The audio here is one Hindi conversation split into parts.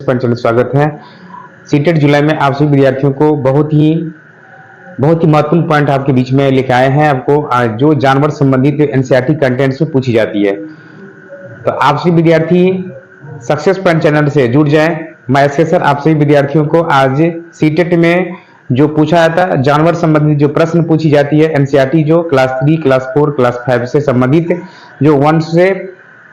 पॉइंट चैनल स्वागत है। सीटेट जुलाई में आप सभी विद्यार्थियों को बहुत ही महत्वपूर्ण पॉइंट आपके बीच में लेके आए हैं। आपको जो जानवर संबंधित एनसीईआरटी कंटेंट्स में पूछी जाती है, तो आप सभी विद्यार्थी सक्सेस पॉइंट चैनल से जुड़ जाएं। मैं सर आप सभी विद्यार्थियों को आज सीटेट में जो पूछा जाता है जानवर संबंधित जो प्रश्न पूछी जाती है एनसीईआरटी जो क्लास 3, क्लास 4, क्लास 5 से संबंधित जो 1 से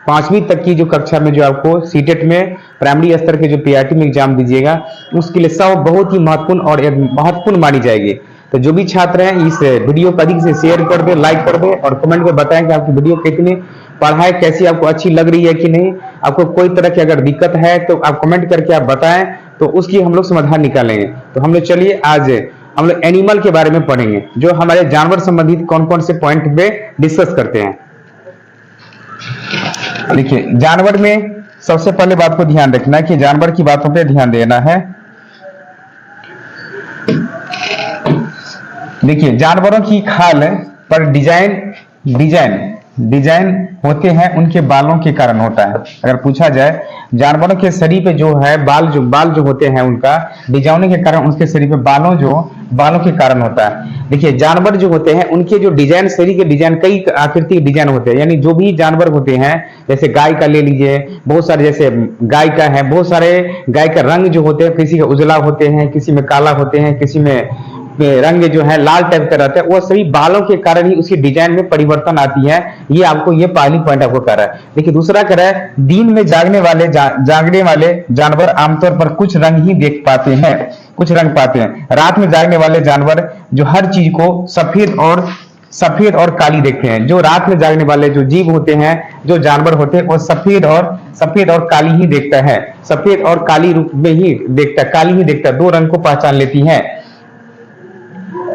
5वीं तक की जो कक्षा में जो आपको सीटेट में प्राइमरी स्तर के जो पीआरटी में एग्जाम दीजिएगा उसके लिए सब बहुत ही महत्वपूर्ण और महत्वपूर्ण मानी जाएगी। तो जो भी छात्र हैं इस वीडियो को अधिक से शेयर कर दे, लाइक कर दे और कमेंट में बताएं कि आपकी वीडियो कितनी पढ़ाई कैसी आपको अच्छी लग रही है कि नहीं। आपको कोई तरह की अगर दिक्कत है तो आप कमेंट करके आप बताएं, तो उसकी हम लोग समाधान निकालेंगे। तो हम लोग चलिए आज हम लोग एनिमल के बारे में पढ़ेंगे, जो हमारे जानवर संबंधित कौन कौन से पॉइंट पे डिस्कस करते हैं। देखिए, जानवर में सबसे पहले बात को ध्यान रखना है कि जानवर की बातों पे ध्यान देना है। देखिए, जानवरों की खाल पर डिजाइन होते हैं उनके बालों के कारण होता है। अगर पूछा जाए जानवरों के शरीर पे जो है बाल जो होते हैं उनका डिजाइन के कारण उनके शरीर पे बालों के कारण होता है। देखिए, जानवर जो होते हैं उनके जो डिजाइन शरीर के डिजाइन कई आकृति के डिजाइन होते हैं, यानी जो भी जानवर होते हैं जैसे गाय का ले लीजिए, बहुत सारे जैसे गाय का है, बहुत सारे गाय का रंग जो होते हैं किसी के उजला होते हैं, किसी में काला होते हैं, किसी में रंग जो है लाल टाइप का रहता है। वो सभी बालों के कारण ही उसकी डिजाइन में परिवर्तन आती है। ये आपको ये पहली पॉइंट आपको कर रहा है। देखिए, दूसरा कर रहा है दिन में जागने वाले जानवर आमतौर पर कुछ रंग ही देख पाते हैं, कुछ रंग पाते हैं। रात में जागने वाले जानवर जो हर चीज को सफेद और काली देखते हैं। जो रात में जागने वाले जो जीव होते हैं, जो जानवर होते हैं, वो सफेद और काली ही देखता है, सफेद और काली रूप में ही देखता है, काली ही देखता है, दो रंग को पहचान लेती है।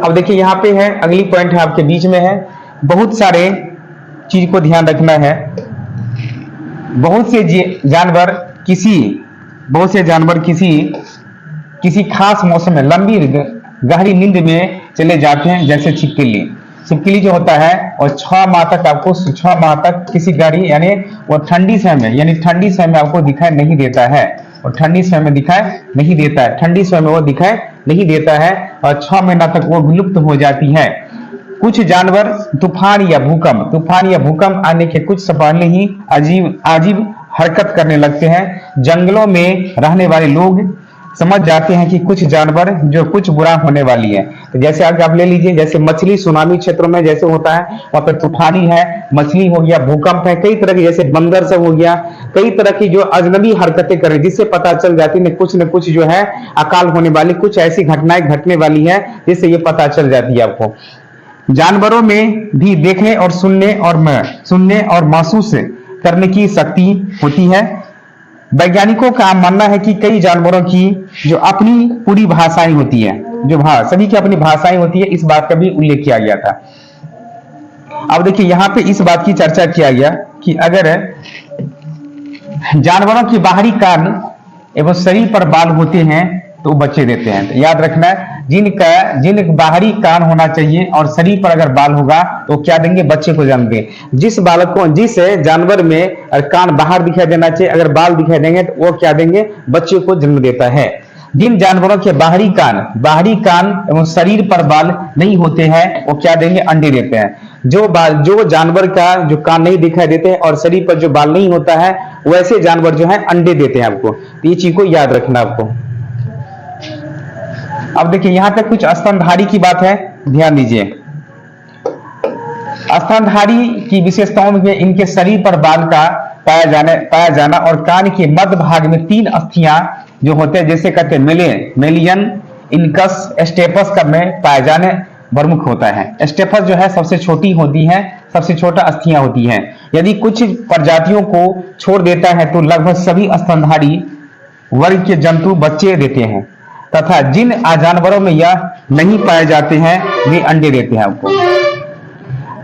अब देखिए यहाँ पे है अगली पॉइंट है आपके बीच में है, बहुत सारे चीज को ध्यान रखना है। बहुत से जानवर किसी खास मौसम में लंबी गहरी नींद में चले जाते हैं, जैसे छिपकली जो होता है और 6 माह तक किसी गहरी यानी वो ठंडी समय में आपको दिखाई नहीं देता है, और ठंडी समय में दिखाई नहीं देता है, ठंडी समय में वो दिखाई नहीं देता है और 6 महीना तक वो विलुप्त हो जाती है। कुछ जानवर तूफान या भूकंप आने के कुछ समय पहले ही अजीब हरकत करने लगते हैं। जंगलों में रहने वाले लोग समझ जाते हैं कि कुछ जानवर जो कुछ बुरा होने वाली है। तो जैसे आप ले लीजिए, जैसे मछली सुनामी क्षेत्रों में जैसे होता है, वहां पर तूफानी है, मछली हो गया, भूकंप है, कई तरह की जैसे बंदर सब हो गया, कई तरह की जो अजनबी हरकतें कर रही, जिससे पता चल जाती है न कुछ जो है अकाल होने वाली, कुछ ऐसी घटनाएं घटने वाली है, जिससे ये पता चल जाती है आपको। जानवरों में भी देखने और सुनने और महसूस करने की शक्ति होती है। वैज्ञानिकों का मानना है कि कई जानवरों की जो अपनी पूरी भाषाएं होती है, सभी की अपनी भाषाएं होती है, इस बात का भी उल्लेख किया गया था। अब देखिए यहाँ पे इस बात की चर्चा किया गया कि अगर जानवरों की बाहरी कान एवं शरीर पर बाल होते हैं तो बच्चे देते हैं। तो याद रखना है, जिन बाहरी कान होना चाहिए और शरीर पर अगर बाल होगा तो क्या देंगे, बच्चे को जन्म देंगे। जिस जानवर में कान बाहर दिखाई देना चाहिए, अगर बाल दिखाई देंगे तो वो क्या देंगे, बच्चे को जन्म देता है। जिन जानवरों के बाहरी कान एवं शरीर पर बाल नहीं होते हैं वो क्या देंगे, अंडे देते हैं। जो जानवर का जो कान नहीं दिखाई देते हैं और शरीर पर जो बाल नहीं होता है, वैसे जानवर जो है अंडे देते हैं आपको। ये चीज को याद रखना आपको। अब देखिए यहाँ तक कुछ स्तनधारी की बात है, ध्यान दीजिए। स्तनधारी की विशेषताओं में इनके शरीर पर बाल का पाया जाना और कान के मध्य भाग में 3 अस्थियां जो होते हैं, जैसे कहते हैं मेलियन, इनकस, स्टेपस का में पाया जाने प्रमुख होता है। स्टेपस जो है सबसे छोटी होती है, सबसे छोटा अस्थियां होती हैं। यदि कुछ प्रजातियों को छोड़ देता है तो लगभग सभी स्तनधारी वर्ग के जंतु बच्चे देते हैं, तथा जिन जानवरों में यह नहीं पाए जाते हैं वे अंडे देते हैं आपको।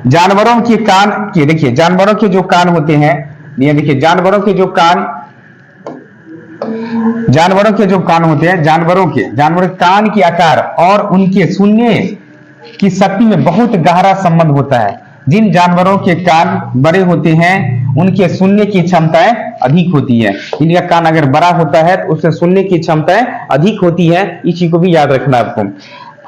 जानवरों के जो कान होते हैं, ये देखिए जानवरों के जो कान होते हैं, जानवरों के कान के आकार और उनके सुनने की शक्ति में बहुत गहरा संबंध होता है। जिन जानवरों के कान बड़े होते हैं उनके सुनने की क्षमताएं अधिक होती है। इनका कान अगर बड़ा होता है तो उससे सुनने की क्षमताएं अधिक होती है। इस चीज को भी याद रखना आपको।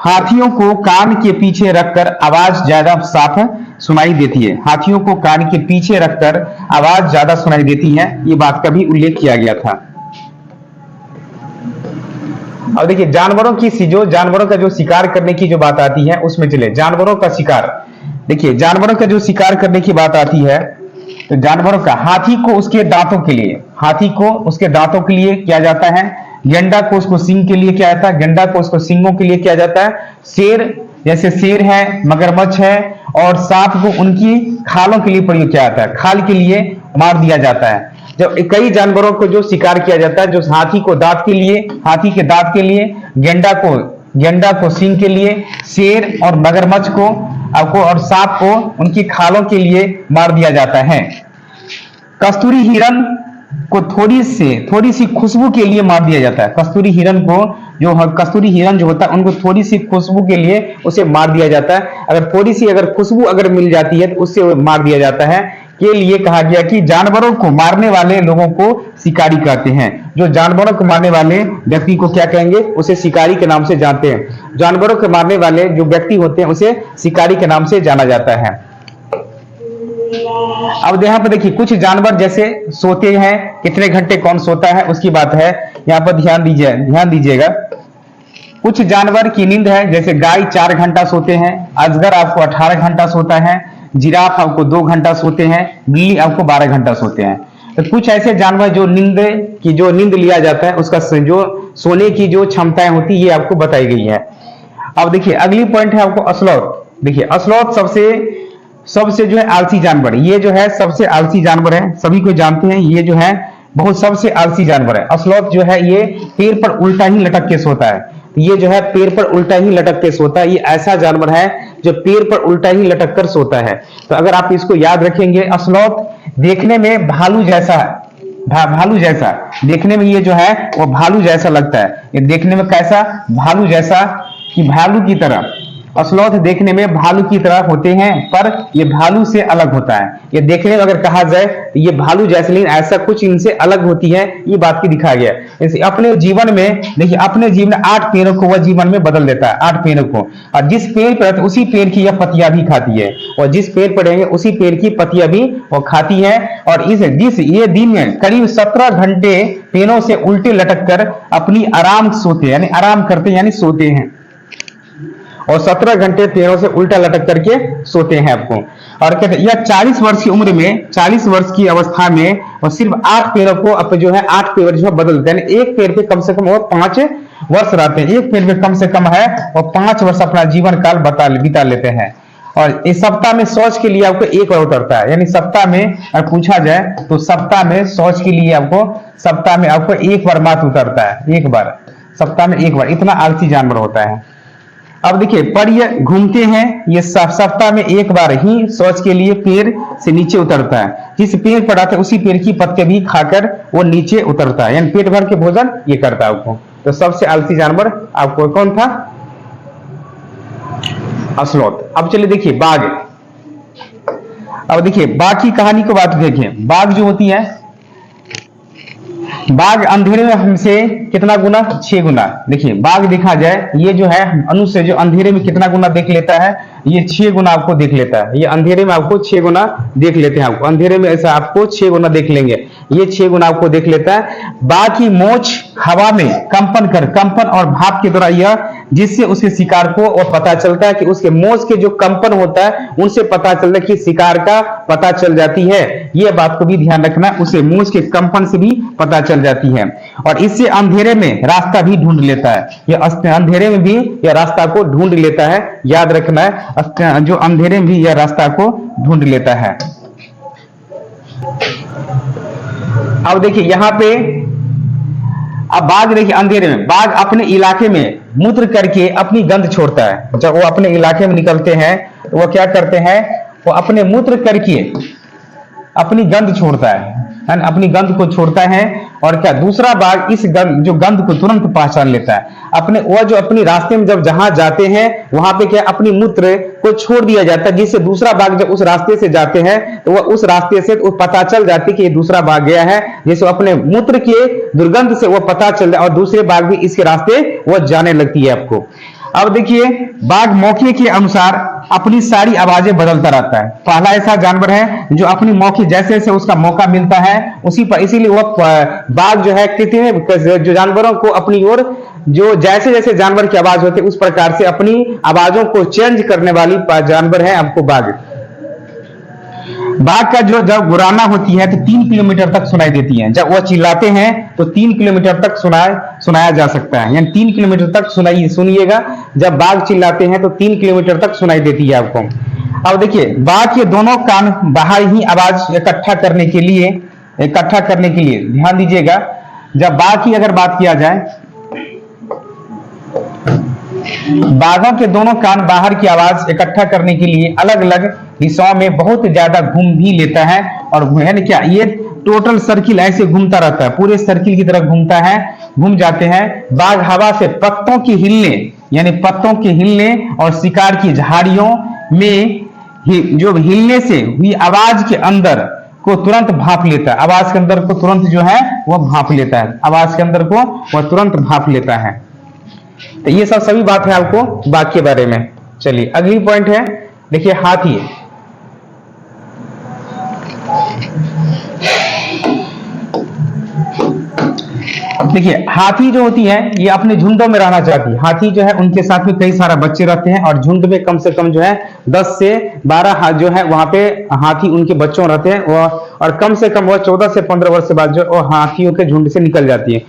हाथियों को कान के पीछे रखकर आवाज ज्यादा साफ सुनाई देती है। हाथियों को कान के पीछे रखकर आवाज ज्यादा सुनाई देती है, ये बात का भी उल्लेख किया गया था। अब देखिए जानवरों का जो शिकार करने की जो बात आती है उसमें चले जानवरों का शिकार। देखिए जानवरों का जो शिकार करने की बात आती है तो जानवरों का हाथी को उसके दांतों के लिए किया जाता है। गेंडा को उसको सींग के लिए किया जाता है, गेंडा को उसको सींगों के लिए किया जाता है। शेर जैसे शेर है, मगरमच्छ है और सांप को उनकी खालों के लिए प्रयोग किया जाता है, खाल के लिए मार दिया जाता है। जब कई जानवरों को जो शिकार किया जाता है, जो हाथी के दांत के लिए, गेंडा को सींग के लिए, शेर और मगरमच्छ को और सांप को उनकी खालों के लिए मार दिया जाता है। कस्तूरी हिरण को थोड़ी सी खुशबू के लिए मार दिया जाता है। कस्तूरी हिरण जो होता है उनको थोड़ी सी खुशबू के लिए उसे मार दिया जाता है। अगर खुशबू अगर मिल जाती है तो उससे मार दिया जाता है। के लिए कहा गया कि जानवरों को मारने वाले लोगों को शिकारी कहते हैं। जो जानवरों को मारने वाले व्यक्ति को क्या कहेंगे, उसे शिकारी के नाम से जानते हैं। जानवरों को मारने वाले जो व्यक्ति होते हैं उसे शिकारी के नाम से जाना जाता है। अब यहाँ पर देखिए कुछ जानवर जैसे सोते हैं, कितने घंटे कौन सोता है उसकी बात है, यहाँ पर ध्यान दीजिएगा। कुछ जानवर की नींद है, जैसे गाय 4 घंटा सोते हैं, अजगर आपको 18 घंटा सोता है, जिराफ आपको 2 घंटा सोते हैं, बिल्ली आपको 12 घंटा सोते हैं। तो कुछ ऐसे जानवर जो नींद लिया जाता है उसका जो सोने की जो क्षमताएं होती है ये आपको बताई गई है। अब देखिए अगली पॉइंट है आपको अस्लोथ। देखिए अस्लोथ सबसे जो है आलसी जानवर, ये जो है सबसे आलसी जानवर है, सभी को जानते हैं। ये जो है बहुत सबसे आलसी जानवर है। अस्लोथ जो है ये पेड़ पर उल्टा ही लटक के सोता है। ये जो है पेड़ पर उल्टा ही लटक के सोता है। ये ऐसा जानवर है जो पेड़ पर उल्टा ही लटक कर सोता है। तो अगर आप इसको याद रखेंगे, अस्लोथ देखने में भालू जैसा देखने में ये जो है वो भालू जैसा लगता है। ये देखने में कैसा, भालू जैसा, कि भालू की तरह। अस्लोथ देखने में भालू की तरह होते हैं पर ये भालू से अलग होता है। ये देखने में अगर कहा जाए तो ये भालू जैसे, लेकिन ऐसा कुछ इनसे अलग होती है, ये बात की दिखाया गया है। अपने जीवन में देखिए, अपने जीवन में 8 पेड़ों को वह जीवन में बदल देता है, 8 पेड़ों को। और जिस पेड़ पर उसी पेड़ की यह पत्तियां भी खाती है, और जिस पेड़ पर रहेंगे उसी पेड़ की पत्तियां भी वो खाती है। और ये दिन में करीब 17 घंटे पेड़ों से उल्टे लटक कर अपनी आराम करते यानी सोते हैं, और 17 घंटे पेड़ों से उल्टा लटक करके सोते हैं आपको। और कहते हैं यह 40 वर्ष की उम्र में, 40 वर्ष की अवस्था में और सिर्फ 8 पेड़ों को अब जो है 8 पेड़ जो है बदलते हैं। एक पेड़ पे कम से कम वो 5 वर्ष रहते हैं। एक पेड़ पे कम से कम है वो 5 वर्ष अपना जीवन काल बिता लेते हैं। और इस सप्ताह में शौच के लिए आपको 1 बार उतरता है, यानी सप्ताह में अगर पूछा जाए तो सप्ताह में शौच के लिए सप्ताह में आपको 1 बार मात्र उतरता है, 1 बार, सप्ताह में 1 बार। इतना आलसी जानवर होता है। अब देखिए पर ये घूमते हैं, ये सप्ताह में 1 बार ही शौच के लिए पेड़ से नीचे उतरता है। जिस पेड़ पर आता है उसी पेड़ की पत्ते भी खाकर वो नीचे उतरता है, यानी पेट भर के भोजन ये करता है आपको। तो सबसे आलसी जानवर आपको कौन था, अस्लोथ। अब चलिए देखिए बाघ। अब देखिए बाघ की कहानी को बात देखें। बाघ जो होती है, बाघ अंधेरे में हमसे कितना गुना, 6 गुना। देखिए बाघ देखा जाए ये जो है मनुष्य जो अंधेरे में कितना गुना देख लेता है, ये 6 गुना आपको देख लेता है। ये अंधेरे में आपको 6 गुना देख लेते हैं। आपको अंधेरे में ऐसा आपको 6 गुना देख लेंगे, ये 6 गुना आपको देख लेता है। बाघ की मोच हवा में कंपन और भाप के द्वारा यह, जिससे उसके शिकार को और पता चलता है कि उसके मोच के जो कंपन होता है उनसे पता चलता है कि शिकार का पता चल जाती है। यह बात को भी ध्यान रखना, उसे मोच के कंपन से भी पता चल जाती है। और इससे अंधेरे में रास्ता भी ढूंढ लेता है। यह अंधेरे में भी यह रास्ता को ढूंढ लेता है, याद रखना है, जो अंधेरे में भी यह रास्ता को ढूंढ लेता है। अब देखिए यहां पे, अब बाघ देखिए अंधेरे में, बाघ अपने इलाके में मूत्र करके अपनी गंध छोड़ता है। जब वो अपने इलाके में निकलते हैं तो वो क्या करते हैं, वो अपने मूत्र करके अपनी गंध छोड़ता है ना, अपनी गंध को छोड़ता है। और क्या दूसरा बाघ इस जो गंध को तुरंत पहचान लेता है। अपने वह जो अपनी रास्ते में जब जहां जाते हैं वहां पे क्या अपनी मूत्र को छोड़ दिया जाता है, जिससे दूसरा बाघ जब उस रास्ते से जाते हैं तो वह उस रास्ते से वो पता चल जाती है कि ये दूसरा बाघ गया है, जैसे अपने मूत्र के दुर्गंध से वो पता चल जाए और दूसरे बाघ भी इसके रास्ते वो जाने लगती है आपको। अब देखिए बाघ मौके के अनुसार अपनी सारी आवाजें बदलता रहता है। पहला ऐसा जानवर है जो अपनी मौके जैसे जैसे उसका मौका मिलता है उसी पर, इसीलिए वह बाघ जो है कितने जो जानवरों को अपनी ओर जो जैसे जैसे जानवर की आवाज होती है उस प्रकार से अपनी आवाजों को चेंज करने वाली जानवर है आपको बाघ। बाघ का जो जब गुराना होती है तो 3 किलोमीटर तक सुनाई देती है। जब वह चिल्लाते हैं तो 3 किलोमीटर तक सुनाया जा सकता है, यानी 3 किलोमीटर तक सुनिएगा। जब बाघ चिल्लाते हैं तो 3 किलोमीटर तक सुनाई देती है आपको। अब देखिए बाघ के दोनों कान बाहर ही आवाज इकट्ठा करने के लिए ध्यान दीजिएगा। जब बाघ की अगर बात किया जाए, बाघों के दोनों कान बाहर की आवाज इकट्ठा करने के लिए अलग अलग दिशाओं में बहुत ज्यादा घूम भी लेता है। और यानी क्या ये टोटल सर्किल ऐसे घूमता रहता है, पूरे सर्किल की तरह घूमता है, घूम जाते हैं। बाघ हवा से पत्तों के हिलने और शिकार की झाड़ियों में जो हिलने से हुई आवाज के अंदर को तुरंत भांप लेता है। आवाज के अंदर को तुरंत जो है वह भांप लेता है, आवाज के अंदर को वह तुरंत भांप लेता है। तो ये सब सभी बात है आपको बाघ के बारे में। चलिए अगली पॉइंट है, देखिए हाथी। देखिए हाथी जो होती है ये अपने झुंडों में रहना चाहती है। हाथी जो है उनके साथ में कई सारा बच्चे रहते हैं और झुंड में कम से कम जो है 10 से 12 जो है वहां पे हाथी उनके बच्चों रहते हैं। और कम से कम वह 14 से 15 वर्ष के बाद जो हाथियों के झुंड से निकल जाती है।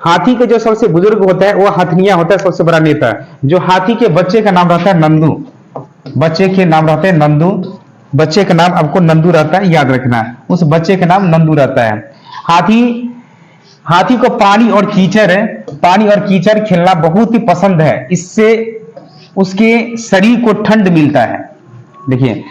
हाथी के जो सबसे बुजुर्ग होता है वह हथनिया होता है, सबसे बड़ा नेता। जो हाथी के बच्चे का नाम रहता है नंदू, बच्चे के नाम रहते हैं नंदू, बच्चे का नाम आपको नंदू रहता है, याद रखना, उस बच्चे का नाम नंदू रहता है। हाथी को पानी और कीचड़ खेलना बहुत ही पसंद है, इससे उसके शरीर को ठंड मिलता है। देखिए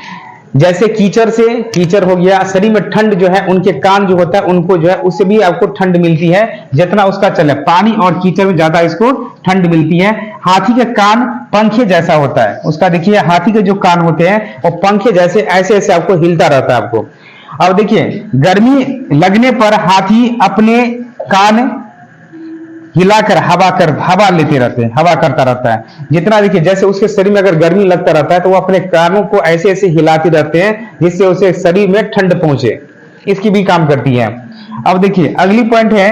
जैसे कीचड़ हो गया, शरीर में ठंड जो है, उनके कान जो होता है उनको जो है उससे भी आपको ठंड मिलती है। जितना उसका चले पानी और कीचड़ में ज्यादा इसको ठंड मिलती है। हाथी के कान पंखे जैसा होता है उसका, देखिए हाथी के जो कान होते हैं वो पंखे जैसे ऐसे ऐसे आपको हिलता रहता है आपको। अब देखिए गर्मी लगने पर हाथी अपने कान हिलाकर हवा लेते रहते हैं, हवा करता रहता है। जितना देखिए जैसे उसके शरीर में अगर गर्मी लगता रहता है तो वो अपने कानों को ऐसे ऐसे हिलाते रहते हैं जिससे उसे शरीर में ठंड पहुंचे, इसकी भी काम करती है। अब देखिए अगली पॉइंट है,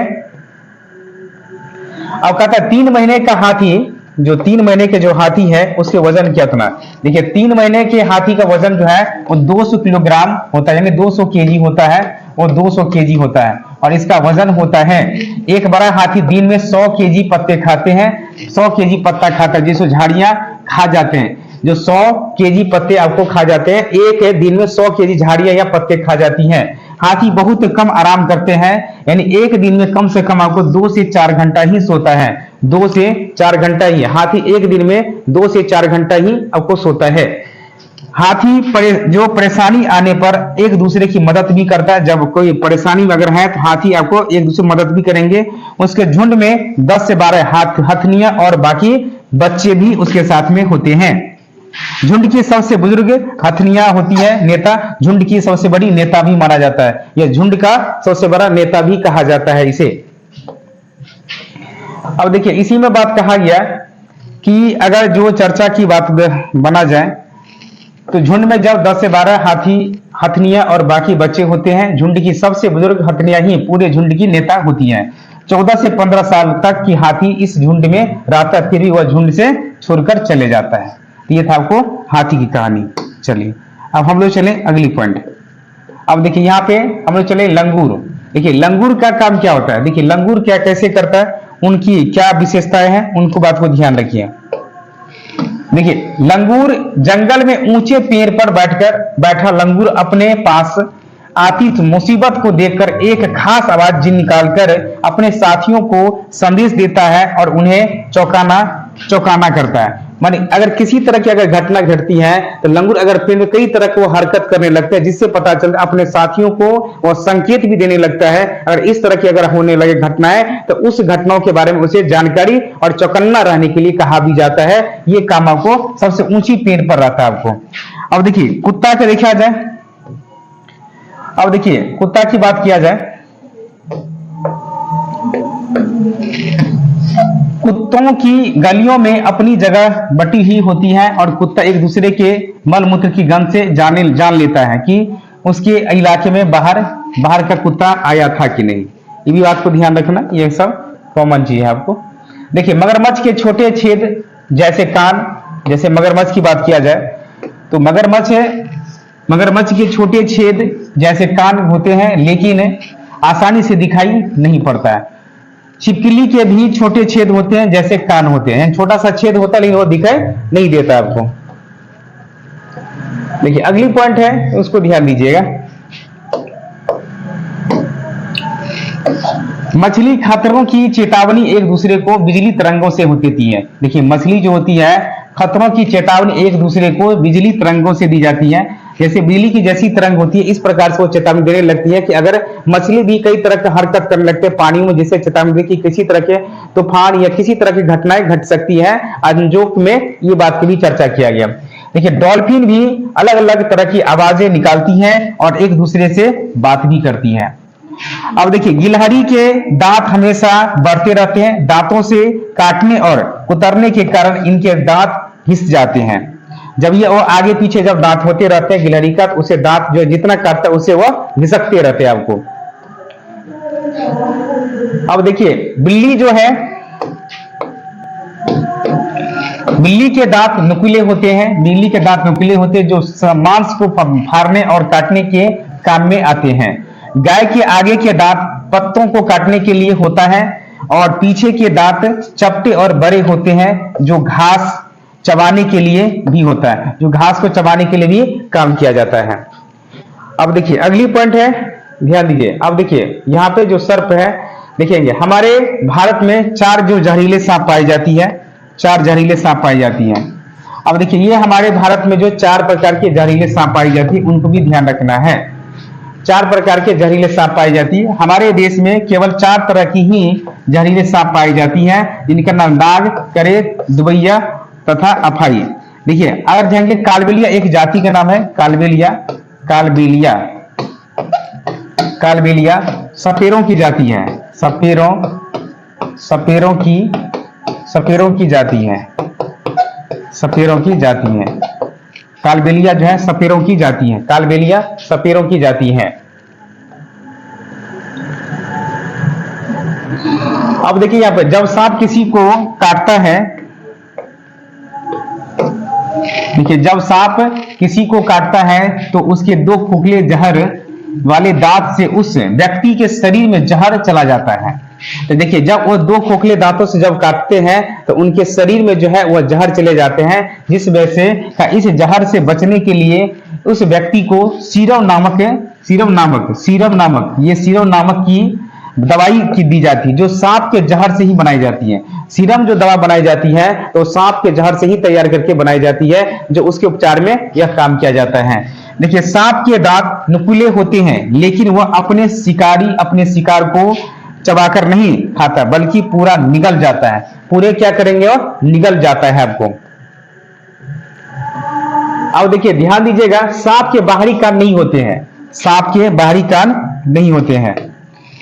अब कहता है 3 महीने का हाथी, जो 3 महीने के जो हाथी है उसके वजन कितना। देखिए 3 महीने के हाथी का वजन जो है वो 200 किलोग्राम होता है, यानी 200 केजी होता है, वो 200 केजी होता है। और इसका वजन होता है, एक बड़ा हाथी दिन में 100 केजी पत्ते खाते हैं, 100 केजी पत्ता खाता है, जिसको झाड़ियां खा जाते हैं। जो 100 केजी पत्ते आपको खा जाते हैं, एक दिन में 100 केजी झाड़ियां या पत्ते खा जाती हैं। हाथी बहुत कम आराम करते हैं, यानी एक दिन में कम से कम आपको 2 से 4 घंटा ही सोता है, 2 से 4 घंटा ही। हाथी एक दिन में 2 से 4 घंटा ही आपको सोता है। हाथी जो परेशानी आने पर एक दूसरे की मदद भी करता है। जब कोई परेशानी में अगर है तो हाथी आपको एक दूसरे मदद भी करेंगे। उसके झुंड में 10 से 12 हथनियां और बाकी बच्चे भी उसके साथ में होते हैं। झुंड की सबसे बुजुर्ग हथनियां होती है, नेता। झुंड की सबसे बड़ी नेता भी माना जाता है, यह झुंड का सबसे बड़ा नेता भी कहा जाता है इसे। अब देखिए इसी में बात कहा गया कि अगर जो चर्चा की बात बना जाए तो झुंड में जब 10 से 12 हथनियां और बाकी बच्चे होते हैं, झुंड की सबसे बुजुर्ग हथनियां ही पूरे झुंड की नेता होती हैं। 14 से 15 साल तक की हाथी इस झुंड में रहता है, फिर भी वह झुंड से छोड़कर चले जाता है। तो ये था आपको हाथी की कहानी। चलिए अब हम लोग चले अगली पॉइंट। अब देखिए यहाँ पे हम लोग चले लंगूर। देखिए लंगूर का काम क्या होता है, देखिए लंगूर क्या कैसे करता है, उनकी क्या विशेषताएं हैं, उनको बात को ध्यान रखिए। देखिए लंगूर जंगल में ऊंचे पेड़ पर बैठा लंगूर अपने पास आती मुसीबत को देखकर एक खास आवाज निकालकर अपने साथियों को संदेश देता है और उन्हें चौकाना करता है। माने अगर किसी तरह की अगर घटना घटती है तो लंगूर अगर पेड़ में कई तरह को हरकत करने लगता है, जिससे पता चलता है अपने साथियों को और संकेत भी देने लगता है। अगर इस तरह की अगर होने लगे घटनाएं तो उस घटनाओं के बारे में उसे जानकारी और चौकन्ना रहने के लिए कहा भी जाता है। ये काम आपको सबसे ऊंची पेड़ पर रहता है आपको। अब देखिए कुत्ता का देखा जाए, अब देखिए कुत्ता की बात किया जाए, कुत्तों की गलियों में अपनी जगह बटी हुई होती है और कुत्ता एक दूसरे के मल मूत्र की गंध से जान लेता है कि उसके इलाके में बाहर का कुत्ता आया था कि नहीं। ये भी बात को ध्यान रखना, ये सब कॉमन चीज है आपको। देखिए मगरमच्छ के छोटे छेद जैसे कान, जैसे मगरमच्छ की बात किया जाए तो मगरमच्छ के छोटे छेद जैसे कान होते हैं लेकिन आसानी से दिखाई नहीं पड़ता है। छिपकली के भी छोटे छेद होते हैं जैसे कान होते हैं, छोटा सा छेद होता है लेकिन वो दिखाई नहीं देता आपको। देखिए अगली पॉइंट है, उसको ध्यान दीजिएगा। मछली खतरों की चेतावनी एक दूसरे को बिजली तरंगों से देती है। देखिए मछली जो होती है खतरों की चेतावनी एक दूसरे को बिजली तरंगों से दी जाती है। जैसे बिजली की जैसी तरंग होती है इस प्रकार से वो चेतावनी देने लगती है कि अगर मछली भी कई तरह का हरकत करने लगते हैं पानी में, जिससे चेतावनी दी कि किसी तरह के तूफान या किसी तरह की घटनाएं घट सकती है। अनजोक में ये बात की भी चर्चा किया गया। देखिए डॉल्फिन भी अलग अलग तरह की आवाजें निकालती हैं और एक दूसरे से बात भी करती हैं। अब देखिए गिलहरी के दांत हमेशा बढ़ते रहते हैं, दांतों से काटने और कुतरने के कारण इनके दांत घिस जाते हैं। जब ये वो आगे पीछे जब दांत होते रहते हैं गिलहरी का, तो उसे दांत जो जितना काटता है उसे वो घिसकते रहते हैं आपको। अब देखिए बिल्ली जो है, बिल्ली के दांत नुकीले होते हैं, बिल्ली के दांत नुकीले होते हैं जो मांस को फाड़ने और काटने के काम में आते हैं। गाय के आगे के दांत पत्तों को काटने के लिए होता है और पीछे के दांत चपटे और बड़े होते हैं जो घास चबाने के लिए भी होता है, जो घास को चबाने के लिए भी काम किया जाता है। अब देखिए अगली पॉइंट है, ध्यान दीजिए। अब देखिए यहाँ पे जो सर्प है देखेंगे, हमारे भारत में 4 जो जहरीले सांप पाई जाती है, 4 जहरीले सांप पाई जाती हैं। अब देखिए ये हमारे भारत में जो 4 प्रकार के जहरीले सांप पाई जाती है उनको भी ध्यान रखना है। 4 प्रकार के जहरीले सांप पाई जाती है। हमारे देश में केवल 4 तरह की ही जहरीले सांप पाई जाती है, जिनका नाम नाग, करेत, दुबैया तथा अफाई। देखिए अगर जाएंगे कालबेलिया एक जाति का नाम है, कालबेलिया, कालबेलिया, कालबेलिया सपेरों की जाति है, सपेरों की जाति है, सपेरों की जाति है। कालबेलिया जो है सपेरों की जाति है, कालबेलिया सपेरों की जाति है। अब देखिए यहाँ पे जब सांप किसी को काटता है, देखिए जब सांप किसी को काटता है तो उसके 2 खोखले जहर वाले दांत से उस व्यक्ति के शरीर में जहर चला जाता है। तो देखिए जब वो 2 खोखले दांतों से जब काटते हैं तो उनके शरीर में जो है वह जहर चले जाते हैं, जिस वजह से इस जहर से बचने के लिए उस व्यक्ति को सीरम नामक की दवाई की दी जाती है, जो सांप के जहर से ही बनाई जाती है। सीरम जो दवा बनाई जाती है तो सांप के जहर से ही तैयार करके बनाई जाती है, जो उसके उपचार में यह काम किया जाता है। देखिए सांप के दांत नुकीले होते हैं लेकिन वह अपने शिकार को चबाकर नहीं खाता बल्कि पूरा निगल जाता है। पूरे क्या करेंगे और निगल जाता है आपको। अब देखिए ध्यान दीजिएगा, सांप के बाहरी कान नहीं होते हैं, सांप के बाहरी कान नहीं होते हैं।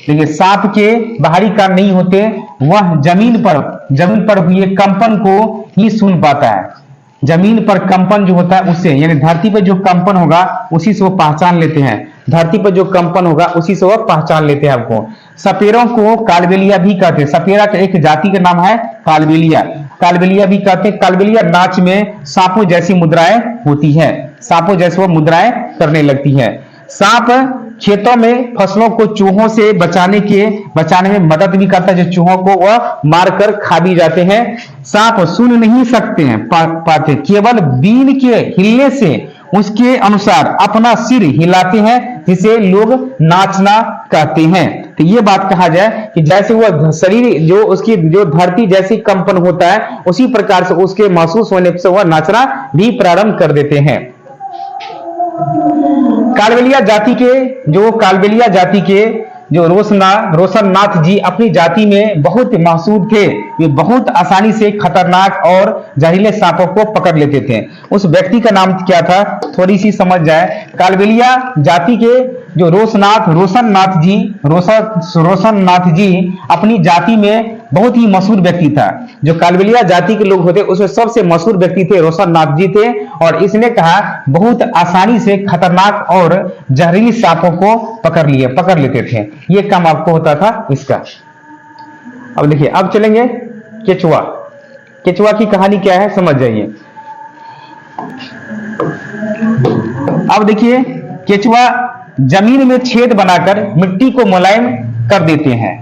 देखिए सांप के बाहरी कान नहीं होते, वह जमीन पर हुए कंपन को ही सुन पाता है। जमीन पर कंपन जो होता है उससे, यानी धरती पर जो कंपन होगा उसी से वो पहचान लेते हैं, धरती पर जो कंपन होगा उसी से वो पहचान लेते हैं आपको। सपेरों को कालबेलिया भी कहते हैं, सपेरा का एक जाति का नाम है कालबेलिया, कालबेलिया भी कहते हैं। कालबेलिया नाच में सांपों जैसी मुद्राएं होती है, सांपों जैसे वो मुद्राएं करने लगती है। सांप खेतों में फसलों को चूहों से बचाने में मदद भी करता है, जो चूहों को वह मारकर खा भी जाते हैं। सांप सुन नहीं सकते हैं पाते, केवल बीन के हिलने से उसके अनुसार अपना सिर हिलाते हैं, जिसे लोग नाचना कहते हैं। तो ये बात कहा जाए कि जैसे वह शरीर जो उसकी जो धरती जैसी कंपन होता है, उसी प्रकार से उसके महसूस होने से वह नाचना भी प्रारंभ कर देते हैं। कालबेलिया जाति के जो रोशननाथ जी अपनी जाति में बहुत महसूद थे। वे बहुत आसानी से खतरनाक और जहरीले सांपों को पकड़ लेते थे। उस व्यक्ति का नाम क्या था, थोड़ी सी समझ जाए। कालबेलिया जाति के जो रोशननाथ जी अपनी जाति में बहुत ही मशहूर व्यक्ति था। जो कालबेलिया जाति के लोग होते उसमें सबसे मशहूर व्यक्ति थे रोशननाथ जी थे। और इसने कहा बहुत आसानी से खतरनाक और जहरीली सांपों को पकड़ लेते थे। ये काम आपको होता था इसका। अब देखिए, अब चलेंगे केचुआ। केचुआ की कहानी क्या है समझ जाइए। अब देखिए, केचुआ जमीन में छेद बनाकर मिट्टी को मुलायम कर देते हैं।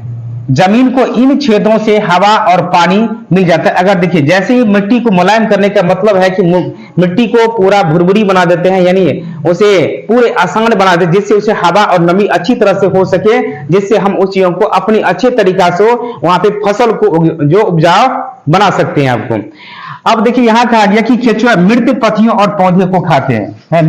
जमीन को इन छेदों से हवा और पानी मिल जाता है। अगर देखिए, जैसे ही मिट्टी को मुलायम करने का मतलब है कि मिट्टी को पूरा भुरभुरी बना देते हैं, यानी उसे पूरे आसान बना देते, जिससे उसे हवा और नमी अच्छी तरह से हो सके, जिससे हम उस चीजों को अपनी अच्छे तरीका से वहां पे फसल को जो उपजाऊ बना सकते हैं आपको। अब देखिए, यहां कहा गया कि केचुआ मृत पत्तियों और पौधे को खाते हैं।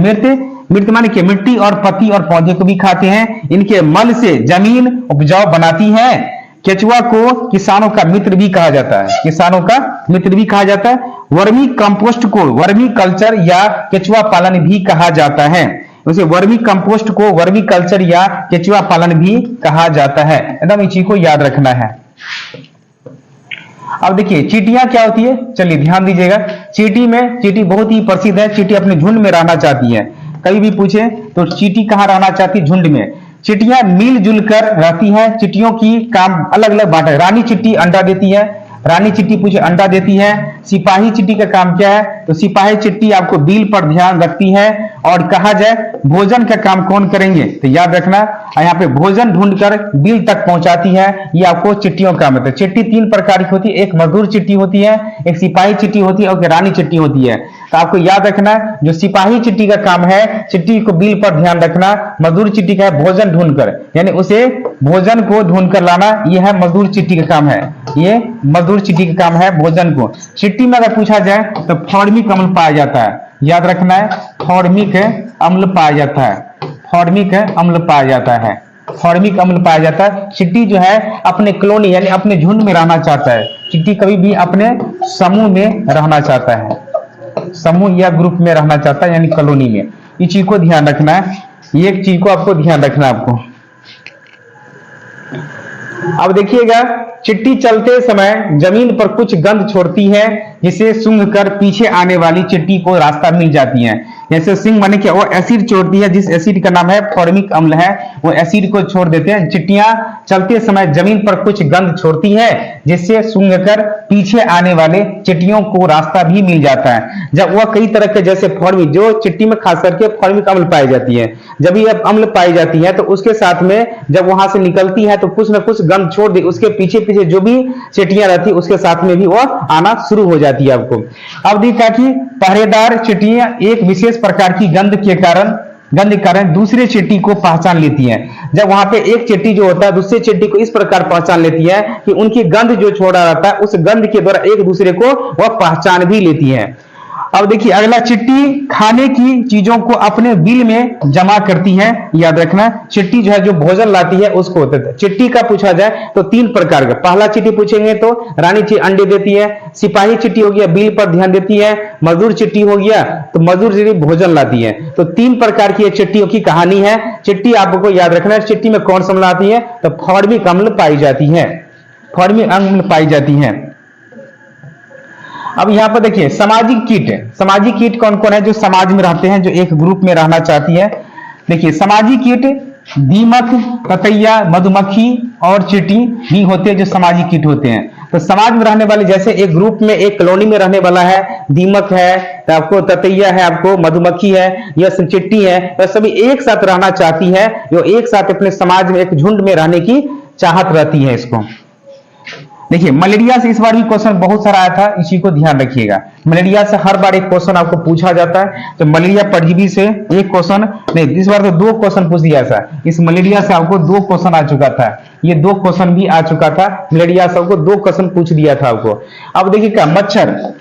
मृत माने कि मिट्टी और पत्ती और पौधे को भी खाते हैं। इनके मल से जमीन उपजाऊ बनाती है। केचुआ को किसानों का मित्र भी कहा जाता है। वर्मी कंपोस्ट को वर्मी कल्चर या केचुआ पालन भी कहा जाता है। उसे वर्मी कंपोस्ट को वर्मी कल्चर या केचुआ पालन भी कहा जाता है। एकदम इसी को याद रखना है। अब देखिए, चींटियां क्या होती है, चलिए ध्यान दीजिएगा। चींटी बहुत ही प्रसिद्ध है। चींटी अपने झुंड में रहना चाहती है। कभी भी पूछे तो चींटी कहां रहना चाहती है, झुंड में। चींटियां मिलजुल कर रहती हैं। चींटियों की काम अलग अलग बांटा है। रानी चींटी अंडा देती है। अंडा देती है। सिपाही चींटी का काम क्या है, तो सिपाही चींटी आपको बिल पर ध्यान रखती है। और कहा जाए भोजन का काम कौन करेंगे, तो याद रखना यहाँ पे भोजन ढूंढकर बिल तक पहुंचाती है। ये आपको चिट्टियों का मतलब। चिट्टी 3 प्रकार की होती है। एक मजदूर चिट्टी होती है, एक सिपाही चिट्टी होती है और एक रानी चिट्टी होती है। तो आपको याद रखना, जो सिपाही चिट्टी का काम है चिट्टी को बिल पर ध्यान रखना। मजदूर चिट्टी का है भोजन ढूंढकर, यानी उसे भोजन को ढूंढकर लाना। यह है मजदूर चिट्टी का काम है। ये मजदूर चिट्टी का काम है भोजन को। चिट्टी में अगर पूछा जाए तो फॉर्मिक अम्ल पाया जाता है। याद रखना है, फॉर्मिक अम्ल पाया जाता है। चिट्टी जो है अपने कॉलोनी यानी अपने झुंड में रहना चाहता है। चिट्टी कभी भी अपने समूह में रहना चाहता है, समूह या ग्रुप में रहना चाहता है, यानी कॉलोनी में। इस चीज को ध्यान रखना है। ये एक चीज को आपको ध्यान रखना है आपको। अब देखिएगा, चिट्टी चलते समय जमीन पर कुछ गंध छोड़ती है, जिसे सूंघकर पीछे आने वाली चिट्टी को रास्ता मिल जाती है। जैसे सिंह माने क्या, वो एसिड छोड़ती है, जिस एसिड का नाम है फॉर्मिक अम्ल है, वो एसिड को छोड़ देते हैं। चिट्टियां चलते समय जमीन पर कुछ गंध छोड़ती है, जिससे सूंघकर पीछे आने वाले चिट्टियों को रास्ता भी मिल जाता है। जब वह कई तरह के जैसे फॉर्मिक, जो चिट्टी में खास करके फॉर्मिक अम्ल पाई जाती है, जब ये अम्ल पाई जाती है तो उसके साथ में जब वहां से निकलती है तो कुछ ना कुछ गंध छोड़ दे, उसके पीछे पीछे जो भी चिट्टियां रहती उसके साथ में भी वह आना शुरू हो जाती है आपको। अब देखा कि पहरेदार चिट्टियां एक विशेष प्रकार की गंध के कारण दूसरे चिट्टी को पहचान लेती हैं। जब वहां पे एक चिट्टी जो होता है दूसरे चिट्टी को इस प्रकार पहचान लेती है कि उनकी गंध जो छोड़ा रहता है, उस गंध के द्वारा एक दूसरे को वह पहचान भी लेती है। अब देखिए अगला, चिट्टी खाने की चीजों को अपने बिल में जमा करती है। याद रखना, चिट्टी जो है जो भोजन लाती है उसको होता है। चिट्टी का पूछा जाए तो 3 प्रकार का। पहला चिट्टी पूछेंगे तो रानी चिट्टी अंडे देती है, सिपाही चिट्टी हो गया बिल पर ध्यान देती है, मजदूर चिट्टी हो गया तो मजदूर चिट्टी भोजन लाती है। तो 3 प्रकार की चिट्टियों की कहानी है। चिट्टी आपको याद रखना है, चिट्टी में कौन सा अम्ल आती है, तो फॉर्मिक अम्ल पाई जाती है। अब यहाँ पर देखिए सामाजिक कीट कौन कौन है जो समाज में रहते हैं, जो एक ग्रुप में रहना चाहती है। देखिए सामाजिक कीट दीमक, ततैया, मधुमक्खी और चींटी भी होते हैं जो सामाजिक कीट होते हैं। तो समाज में रहने वाले, जैसे एक ग्रुप में एक कॉलोनी में रहने वाला है, दीमक है, तो आपको ततैया है, आपको मधुमक्खी है, या चिट्टी है, तो सभी एक साथ रहना चाहती है, जो एक साथ अपने समाज में एक झुंड में रहने की चाहत रहती है इसको। देखिए मलेरिया से इस बार भी क्वेश्चन बहुत सारा आया था, इसी को ध्यान रखिएगा। मलेरिया से हर बार एक क्वेश्चन आपको पूछा जाता है, तो मलेरिया परजीवी से एक क्वेश्चन नहीं, इस बार तो 2 क्वेश्चन पूछ दिया था। इस मलेरिया से आपको 2 क्वेश्चन आ चुका था, ये 2 क्वेश्चन भी आ चुका था। मलेरिया से आपको 2 क्वेश्चन पूछ दिया था आपको। अब देखिए क्या, मच्छर,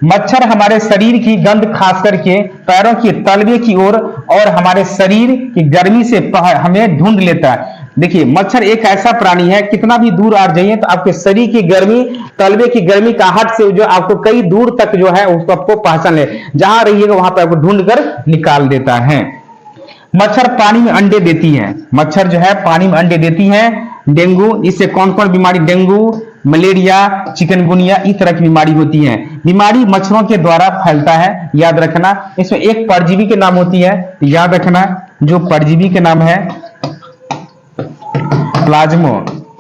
मच्छर हमारे शरीर की गंध खास करके पैरों की तलवे की ओर और हमारे शरीर की गर्मी से हमें ढूंढ लेता है। देखिए मच्छर एक ऐसा प्राणी है, कितना भी दूर आ जाइए तो आपके शरीर की गर्मी, तलवे की गर्मी का हट से जो आपको कई दूर तक जो है उसको आपको पहचान ले, जहां रहिएगा वहां पर आपको ढूंढ कर निकाल देता है। मच्छर पानी में अंडे देती है, मच्छर जो है पानी में अंडे देती है। डेंगू, इससे कौन कौन बीमारी, डेंगू, मलेरिया, चिकनगुनिया, इस तरह की बीमारी होती है। बीमारी मच्छरों के द्वारा फैलता है, याद रखना। इसमें एक परजीवी के नाम होती है, याद रखना, जो परजीवी के नाम है प्लाज्मोडियम।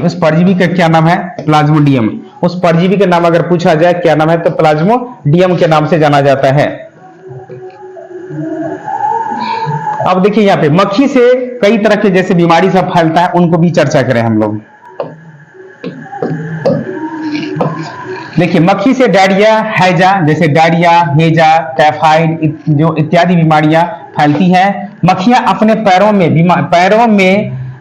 उस परजीवी का क्या नाम है? प्लाज्मोडियम। उस परजीवी के नाम अगर पूछा जाए क्या नाम है, तो प्लाज्मोडियम के नाम से जाना जाता है। अब देखिए यहाँ पे मक्खी से कई तरह के जैसे बीमारी सब फैलता है, उनको भी चर्चा करें हम लोग। देखिए मक्खी से डायरिया, हैजा, जैसे डायरिया, हैजा, टाइफाइड जो इत्यादि बीमारियां फैलती हैं। मक्खियां अपने पैरों में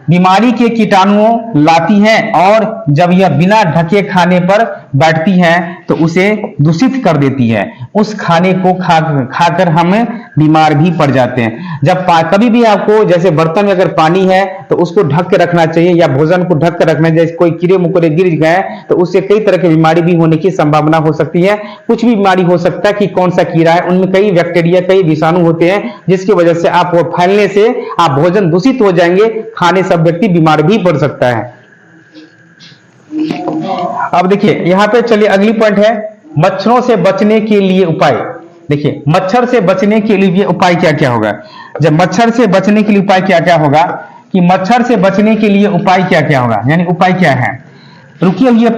बीमारी के कीटाणुओं लाती हैं और जब यह बिना ढके खाने पर बैठती हैं तो उसे दूषित कर देती है। उस खाने को खाकर हम बीमार भी पड़ जाते हैं। जब कभी भी आपको जैसे बर्तन में अगर पानी है तो उसको ढक के रखना चाहिए, या भोजन को ढक कर रखना चाहिए। जैसे कोई कीड़े मकोड़े गिर गए तो उससे कई तरह की बीमारी भी होने की संभावना हो सकती है। कुछ भी बीमारी हो सकता है कि कौन सा कीड़ा है, उनमें कई बैक्टीरिया, कई विषाणु होते हैं, जिसकी वजह से आप वो फैलने से आप भोजन दूषित हो जाएंगे, खाने से व्यक्ति बीमार भी पड़ सकता है। अब देखिए यहाँ पे चलिए अगली पॉइंट है, मच्छरों से बचने के लिए उपाय। देखिए मच्छर से बचने के लिए उपाय क्या क्या होगा। जब मच्छर से बचने के लिए उपाय क्या क्या होगा, कि मच्छर से बचने के लिए उपाय क्या क्या होगा, यानी उपाय क्या है। रुके हुए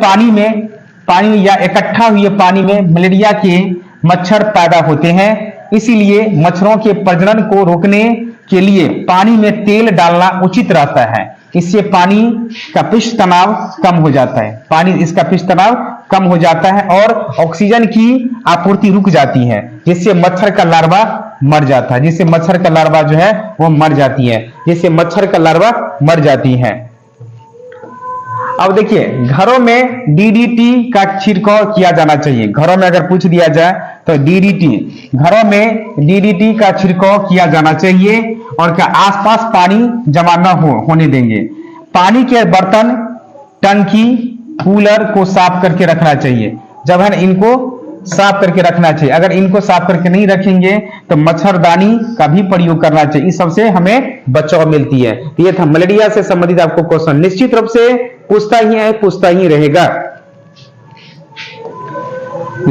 पानी या इकट्ठा हुए पानी में मलेरिया के मच्छर पैदा होते हैं, इसीलिए मच्छरों के प्रजनन को रोकने के लिए पानी में तेल डालना उचित रहता है। इससे पानी का पृष्ठ तनाव कम हो जाता है, इसका पृष्ठ तनाव कम हो जाता है और ऑक्सीजन की आपूर्ति रुक जाती है, जिससे मच्छर का लार्वा मर जाता है, जिससे मच्छर का लार्वा जो है वो मर जाती है, जिससे मच्छर का लार्वा मर जाती है। अब देखिए घरों में डीडीटी का छिड़काव किया जाना चाहिए। घरों में अगर पूछ दिया जाए तो घरों में डीडीटी का छिड़काव किया जाना चाहिए, और क्या आसपास पानी जमा न होने देंगे। पानी के बर्तन, टंकी, कूलर को साफ करके रखना चाहिए। जब है इनको साफ करके रखना चाहिए। अगर इनको साफ करके नहीं रखेंगे तो मच्छरदानी का भी प्रयोग करना चाहिए। इस सबसे हमें बचाव मिलती है। ये था मलेरिया से संबंधित आपको क्वेश्चन, निश्चित रूप से पूछता ही रहेगा।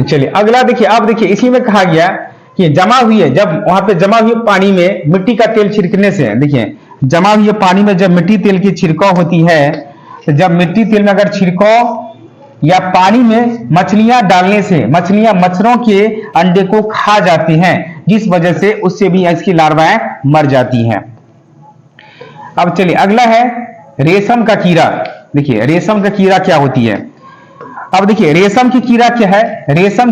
चलिए अगला देखिए। अब देखिए इसी में कहा गया कि जब वहां पे जमा हुए पानी में मिट्टी का तेल छिड़कने से, देखिए जमा हुए पानी में जब मिट्टी तेल की छिड़काव होती है, तो जब मिट्टी तेल में अगर छिड़काव या पानी में मछलियां डालने से मछलियां मच्छरों के अंडे को खा जाती हैं, जिस वजह से उससे भी इसकी लार्वाएं मर जाती हैं। अब चलिए अगला है रेशम का कीड़ा। देखिए रेशम का कीड़ा क्या होती है। अब देखिए रेशम की कीड़ा क्या है। रेशम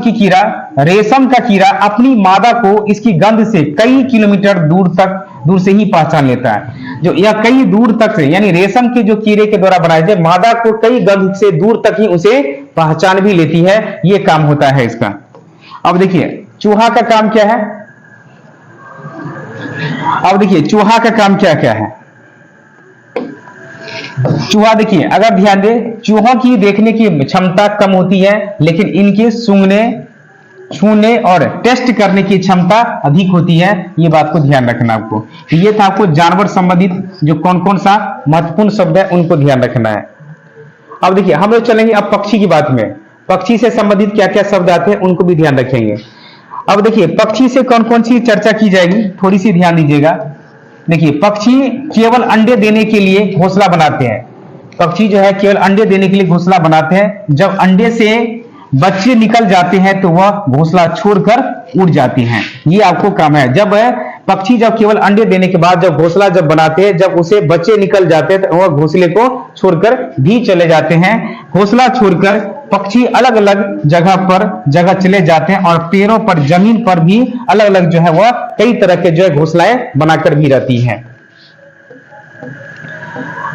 का कीड़ा अपनी मादा को इसकी गंध से कई किलोमीटर दूर से ही पहचान लेता है। जो यह कई दूर तक से, यानी रेशम के जो कीड़े के द्वारा बनाए जाए, मादा को कई गंध से दूर तक ही उसे पहचान भी लेती है। यह काम होता है इसका। अब देखिए चूहा का काम क्या है। अब देखिए चूहा का काम क्या क्या है। चूहा देखिए अगर ध्यान दे, चूहों की देखने की क्षमता कम होती है, लेकिन इनके सूंघने, छूने और टेस्ट करने की क्षमता अधिक होती है। ये बात को ध्यान रखना आपको। ये था आपको जानवर संबंधित जो कौन कौन सा महत्वपूर्ण शब्द है उनको ध्यान रखना है। अब देखिए हम लोग चलेंगे अब पक्षी की बात में। पक्षी से संबंधित क्या क्या शब्द आते हैं उनको भी ध्यान रखेंगे। अब देखिए पक्षी से कौन कौन सी चर्चा की जाएगी, थोड़ी सी ध्यान दीजिएगा। देखिए पक्षी केवल अंडे देने के लिए घोंसला बनाते हैं। पक्षी जो है केवल अंडे देने के लिए घोंसला बनाते हैं। जब अंडे से बच्चे निकल जाते हैं तो वह घोंसला छोड़कर उड़ जाती हैं। ये आपको काम है। जब पक्षी जब केवल अंडे देने के बाद जब घोंसला जब बनाते हैं, जब उसे बच्चे निकल जाते हैं तो वह घोंसले को छोड़कर भी चले जाते हैं। घोंसला छोड़कर पक्षी अलग अलग जगह चले जाते हैं और पेड़ों पर, जमीन पर भी अलग अलग जो है वह कई तरह के जो है घोंसलाएं बनाकर भी रहती हैं।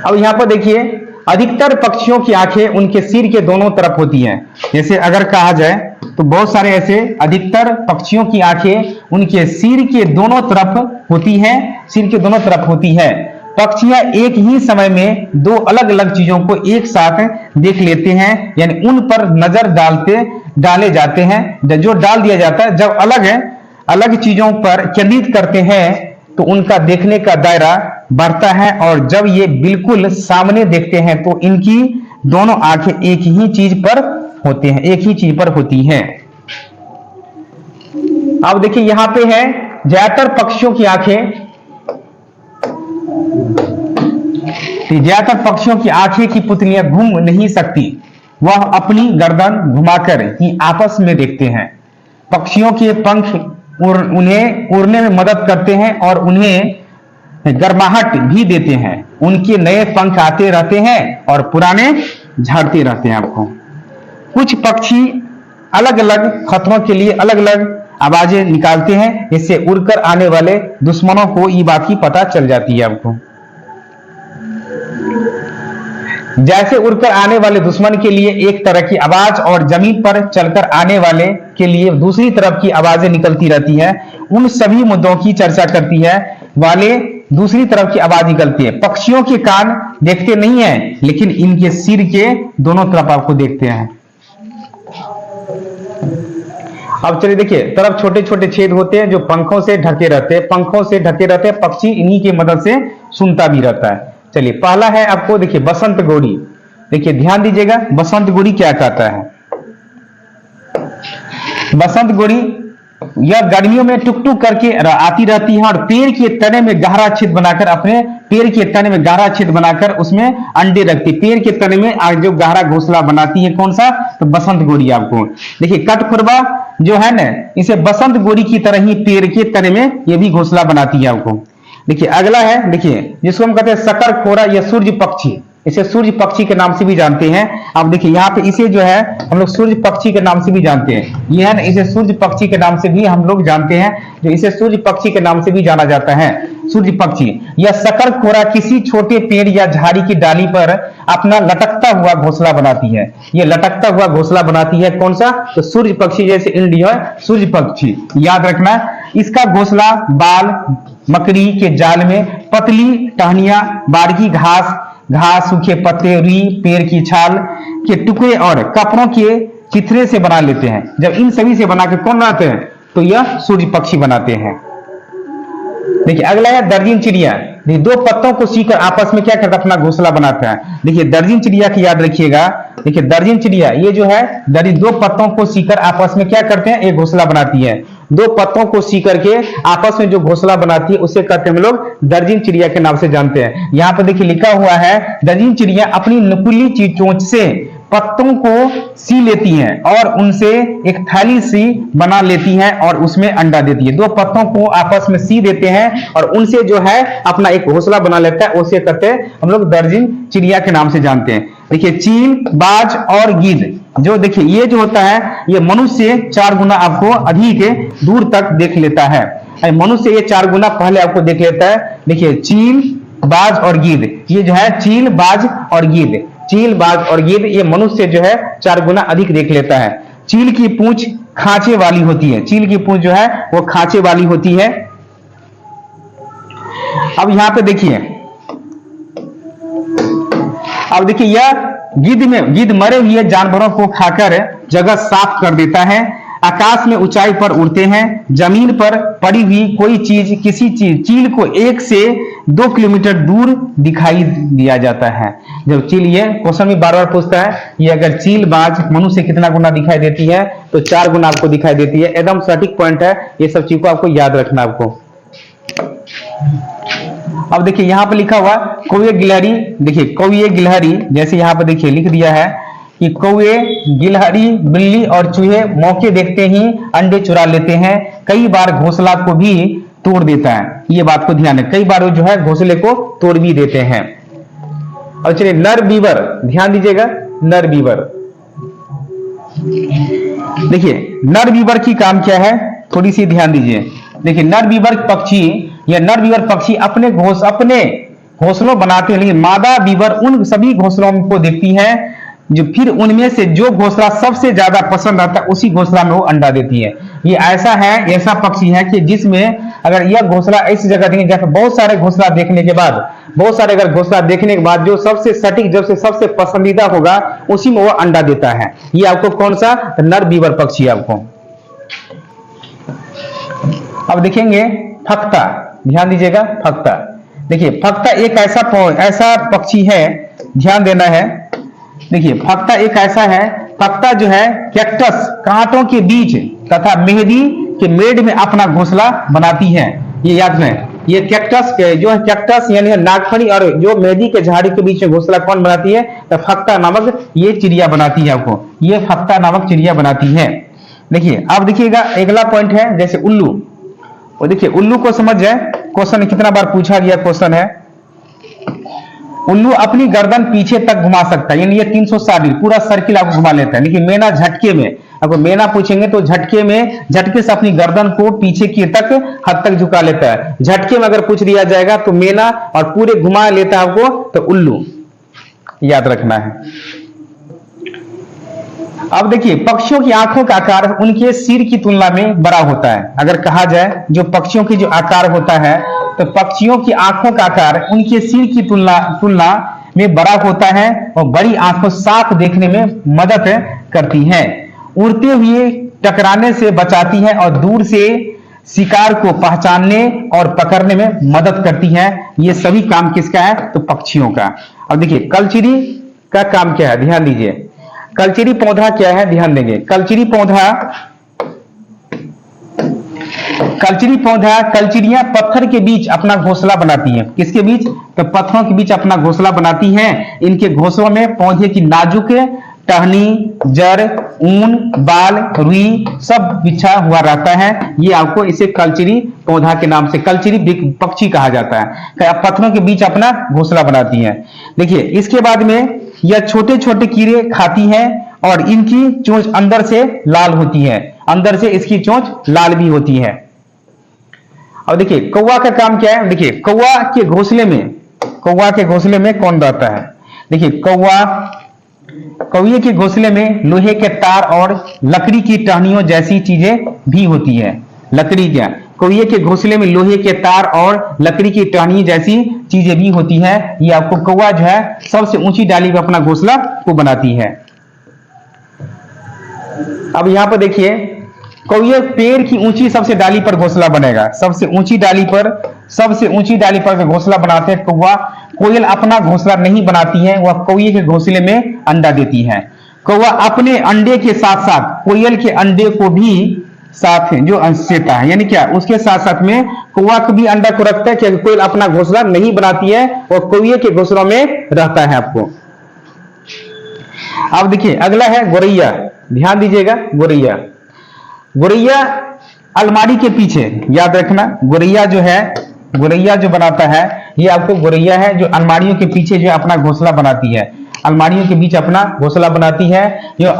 अब यहां पर देखिए, अधिकतर पक्षियों की आंखें उनके सिर के दोनों तरफ होती हैं। जैसे अगर कहा जाए तो बहुत सारे ऐसे अधिकतर पक्षियों की आंखें उनके सिर के दोनों तरफ होती हैं, सिर के दोनों तरफ होती है। पक्षियां एक ही समय में दो अलग अलग चीजों को एक साथ देख लेते हैं, यानी उन पर नजर डाले जाते हैं। जो डाल दिया जाता है, जब अलग अलग चीजों पर केंद्रित करते हैं तो उनका देखने का दायरा बढ़ता है, और जब ये बिल्कुल सामने देखते हैं तो इनकी दोनों आंखें एक ही चीज पर होती हैं। अब देखिए यहां पे है, ज्यादातर पक्षियों की आंखें, ज्यादातर पक्षियों की आंखें की पुतलियां घूम नहीं सकती, वह अपनी गर्दन घुमाकर ही आपस में देखते हैं। पक्षियों के पंख उन्हें उड़ने में मदद करते हैं और उन्हें गर्माहट भी देते हैं। उनके नए पंख आते रहते हैं और पुराने झड़ते रहते हैं। आपको कुछ पक्षी अलग अलग खतरों के लिए अलग अलग आवाजें निकालते हैं, इससे उड़कर आने वाले दुश्मनों को ये बात की पता चल जाती है। आपको जैसे उड़कर आने वाले दुश्मन के लिए एक तरह की आवाज और जमीन पर चलकर आने वाले के लिए दूसरी तरफ की आवाजें निकलती रहती है, उन सभी मुद्दों की चर्चा करती है वाले दूसरी तरफ की आवाज निकलती है। पक्षियों के कान देखते नहीं हैं, लेकिन इनके सिर के दोनों तरफ आपको देखते हैं। अब चलिए देखिए, तरफ छोटे छोटे छेद होते हैं जो पंखों से ढके रहते हैं। पक्षी इन्हीं की मदद से सुनता भी रहता है। चलिए पहला है आपको, देखिए बसंत गोड़ी। देखिए ध्यान दीजिएगा, बसंत गोड़ी क्या कहता है। बसंत गोड़ी यह गर्मियों में टुक टुक करके आती रहती है और पेड़ के तने में गहरा छेद बनाकर उसमें अंडे रखती है। पेड़ के तने में जो गहरा घोंसला बनाती है, कौन सा, तो बसंत गोड़ी। आपको देखिए कठफोरवा जो है ना, इसे बसंत गोड़ी की तरह ही पेड़ के तने में ये भी घोंसला बनाती है। आपको देखिए अगला है, देखिए जिसको हम कहते हैं शकरखोरा या सूर्य पक्षी। इसे सूर्य पक्षी के नाम से भी जानते हैं। अब देखिए यहाँ पे इसे जो है हम लोग सूर्य पक्षी के नाम से भी जानते हैं। ये है ना, इसे सूर्य पक्षी के नाम से भी हम लोग जानते हैं, जो इसे सूर्य पक्षी के नाम से भी जाना जाता है। सूर्य पक्षी या शकरखोरा किसी छोटे पेड़ या झाड़ी की डाली पर अपना लटकता हुआ घोंसला बनाती है। ये लटकता हुआ घोंसला बनाती है, कौन सा, तो सूर्य पक्षी। जैसे इंडिया सूर्य पक्षी, याद रखना। इसका घोंसला बाल मकड़ी के जाल में, पतली टहनियां, बारीकी घास, सूखे पत्ते, रुई, पेड़ की छाल के टुकड़े और कपड़ों के चिथड़े से बना लेते हैं। जब इन सभी से बनाकर कौन बनाते हैं, तो यह सूर्य पक्षी बनाते हैं। देखिए अगला है दर्जन चिड़िया। दो पत्तों को सीकर आपस में क्या करता है, अपना घोंसला बनाता है। देखिए दर्जन चिड़िया की याद रखिएगा। देखिए दर्जन चिड़िया ये जो है दो पत्तों को सीकर आपस में क्या करते हैं, एक घोंसला बनाती है। दो पत्तों को सी करके आपस में जो घोंसला बनाती है उसे कहते हैं हम लोग दर्जन चिड़िया के नाम से जानते हैं। यहाँ पर देखिए लिखा हुआ है, दर्जन चिड़िया अपनी नुकीली चोंच से पत्तों को सी लेती हैं और उनसे एक थैली सी बना लेती हैं और उसमें अंडा देती है। दो पत्तों को आपस में सी देते हैं और उनसे जो है अपना एक घोंसला बना लेता है, उसे कहते हैं हम लोग दर्जन चिड़िया के नाम से जानते हैं। देखिए चील, बाज और गिद्ध, जो देखिए ये जो होता है, ये मनुष्य 4 गुना आपको अधिक दूर तक देख लेता है। मनुष्य ये 4 गुना पहले आपको देख लेता है। देखिए चील, बाज और गिद्ध, ये जो है चील, बाज और गिद्ध, चील, बाज और गिद्ध, ये मनुष्य जो है 4 गुना अधिक देख लेता है। चील की पूंछ खांचे वाली होती है। चील की पूंछ जो है वो खांचे वाली होती है। अब यहां पे देखिए, अब देखिए यह गिद्ध मरे हुए जानवरों को खाकर जगह साफ कर देता है। आकाश में ऊंचाई पर उड़ते हैं। जमीन पर पड़ी हुई कोई चीज, किसी चील को 1 से 2 किलोमीटर दूर दिखाई दिया जाता है। जब चील, ये क्वेश्चन में बार-बार पूछता है, ये अगर चील, बाज मनुष्य कितना गुना दिखाई देती है, तो 4 गुना आपको दिखाई देती है। एकदम सटीक पॉइंट है, ये सब चीज को आपको याद रखना आपको। अब देखिए यहां पर लिखा हुआ कौवे गिलहरी। देखिए कौवे गिलहरी, जैसे यहां पर देखिए लिख दिया है कि कौवे, गिलहरी, बिल्ली और चूहे मौके देखते ही अंडे चुरा लेते हैं। कई बार घोंसला को भी तोड़ देता है। ये बात को ध्यान है, कई बार वो जो है घोंसले को तोड़ भी देते हैं। और चलिए नर बीवर, ध्यान दीजिएगा, नर बीवर। देखिए नर बीवर की काम क्या है, थोड़ी सी ध्यान दीजिए। देखिए नर बीवर पक्षी या नर बीवर पक्षी अपने घोंसलों बनाते हैं, लेकिन मादा बीवर उन सभी घोंसलों को देखती है जो फिर उनमें से जो घोंसला सबसे ज्यादा पसंद आता है उसी घोंसला में वो अंडा देती है। ये ऐसा पक्षी है कि जिसमें अगर यह घोंसला ऐसी जगह देंगे जहां बहुत सारे घोंसला देखने के बाद, बहुत सारे अगर घोंसला देखने के बाद जो सबसे सटीक, जो सबसे पसंदीदा होगा उसी में वो अंडा देता है। ये आपको कौन सा, नर बीवर पक्षी आपको। अब देखेंगे फक्ता, ध्यान दीजिएगा फक्ता। देखिए फक्ता एक ऐसा पक्षी है, ध्यान देना है। देखिए फक्ता एक ऐसा है, फक्ता जो है कैक्टस कांटों के बीच तथा मेहंदी के मेड़ में अपना घोंसला बनाती है। ये याद में, ये कैक्टस जो है, कैक्टस यानी नागफनी और जो मेहंदी के झाड़ी के बीच में घोंसला कौन बनाती है, तो फक्ता नामक ये चिड़िया बनाती है आपको, ये फक्ता नामक चिड़िया बनाती है। देखिए अब देखिएगा अगला पॉइंट है जैसे उल्लू। और देखिए उल्लू को समझ जाए, क्वेश्चन कितना बार पूछा गया क्वेश्चन है। उल्लू अपनी गर्दन पीछे तक घुमा सकता है, यानी ये 360 डिग्री पूरा सर्किल आपको घुमा लेता है। लेकिन मेना झटके में, अगर मेना पूछेंगे तो झटके से अपनी गर्दन को पीछे की हद तक झुका लेता है। झटके में अगर पूछ दिया जाएगा तो मेना और पूरे घुमा लेता है आपको, तो उल्लू याद रखना है। अब देखिए पक्षियों की आंखों का आकार उनके सिर की तुलना में बड़ा होता है। अगर कहा जाए जो पक्षियों की जो आकार होता है, तो पक्षियों की आंखों का आकार उनके सिर की तुलना में बड़ा होता है और बड़ी आंखों साफ देखने में मदद करती हैं। उड़ते हुए टकराने से बचाती है और दूर से शिकार को पहचानने और पकड़ने में मदद करती है। ये सभी काम किसका है, तो पक्षियों का। अब देखिए कलचीरी का काम क्या है, ध्यान दीजिए। कलचीरी पौधा क्या है, ध्यान देंगे। कलचीरियां पत्थर के बीच अपना घोंसला बनाती हैं। किसके बीच, तो पत्थरों के बीच अपना घोंसला बनाती हैं। इनके घोंसलों में पौधे की नाजुक टहनी, जड़, ऊन, बाल, रुई सब बिछा हुआ रहता है। ये आपको इसे कलचीरी पौधा के नाम से कलचीरी पक्षी कहा जाता है। पत्थरों के बीच अपना घोंसला बनाती है। देखिए इसके बाद में यह छोटे छोटे कीड़े खाती हैं और इनकी चोंच अंदर से लाल होती है, अंदर से इसकी चोंच लाल भी होती है। अब देखिए कौवा का काम क्या है। देखिए कौवा के घोंसले में कौन रहता है। देखिए कौवे के घोंसले में लोहे के तार और लकड़ी की टहनियों जैसी चीजें भी होती है। लकड़ी क्या, कौवे के घोंसले में लोहे के तार और लकड़ी की टहनी जैसी चीजें भी होती है। ये आपको कौवा जो है सबसे ऊंची डाली पर अपना घोंसला को बनाती है। अब यहां पर देखिए कौवे पेड़ की ऊंची सबसे डाली पर घोंसला बनेगा, सबसे ऊंची डाली पर घोंसला बनाते हैं कौवा। कोयल अपना घोंसला नहीं बनाती है, वह कौवे के घोंसले में अंडा देती है। कौवा अपने अंडे के साथ साथ कोयल के अंडे को भी साथ जो देता है, यानी क्या उसके साथ साथ में कौवा को भी अंडा को रखता है, क्योंकि कोयल अपना घोंसला नहीं बनाती है और कौवे के घोंसलों में रहता है आपको। अब देखिए अगला है गोरैया, ध्यान दीजिएगा। गोरैया अलमारी के पीछे, याद रखना, गोरैया जो बनाता है ये आपको गोरैया है जो अलमारियों के पीछे जो अपना घोंसला बनाती है। अलमारियों के बीच अपना घोंसला बनाती है जो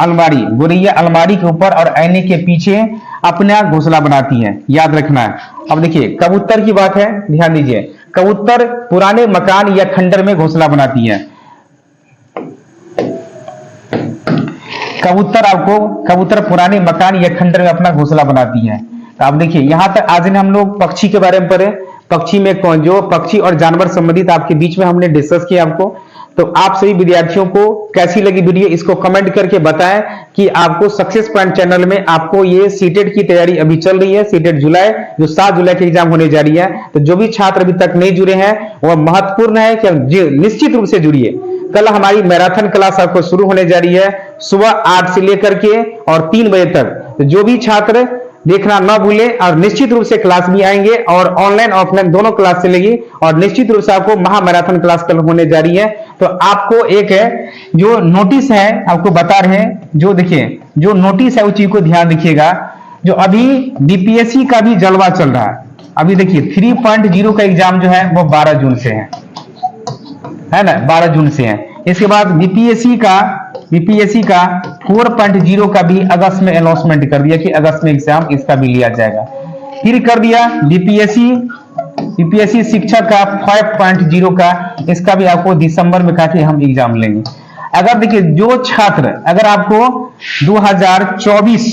गोरैया अलमारी के ऊपर और आईने के पीछे अपना घोंसला बनाती है, याद रखना है। अब देखिए कबूतर की बात है, ध्यान दीजिए। कबूतर पुराने मकान या खंडर में घोंसला बनाती है। कबूतर पुराने मकान या खंडर में अपना घोंसला बनाती है। तो अब देखिए यहां तक आज हम लोग पक्षी के बारे में पढ़े। पक्षी में कौन जो पक्षी और जानवर संबंधित आपके बीच में हमने डिस्कस किया आपको। तो आप सभी विद्यार्थियों को कैसी लगी वीडियो, इसको कमेंट करके बताएं कि आपको सक्सेस पॉइंट चैनल में आपको ये सीटेट की तैयारी अभी चल रही है। सीटेट जुलाई जो 7 जुलाई की एग्जाम होने जा रही है। तो जो भी छात्र अभी तक नहीं जुड़े हैं वह महत्वपूर्ण है कि निश्चित रूप से जुड़िए। कल हमारी मैराथन क्लास आपको शुरू होने जा रही है सुबह 8 से लेकर के और 3 बजे तक। तो जो भी छात्र देखना ना भूले और निश्चित रूप से क्लास भी आएंगे और ऑनलाइन ऑफलाइन दोनों क्लास चलेगी और निश्चित रूप से आपको महा मैराथन क्लास कल होने जा रही है। तो आपको एक है जो नोटिस है आपको बता रहे हैं, जो देखिए जो नोटिस है उस चीज को ध्यान रखिएगा। जो अभी बीपीएससी का भी जलवा चल रहा है, अभी देखिए 3.0 का एग्जाम जो है वो 12 जून से है ना, 12 जून से है। इसके बाद बीपीएससी का 4.0 का भी अगस्त में अनाउंसमेंट कर दिया कि अगस्त में एग्जाम इसका भी लिया जाएगा। फिर कर दिया बीपीएससी शिक्षक का 5.0 का, इसका भी आपको दिसंबर में कहा कि हम एग्जाम लेंगे। अगर देखिए जो छात्र अगर आपको 2024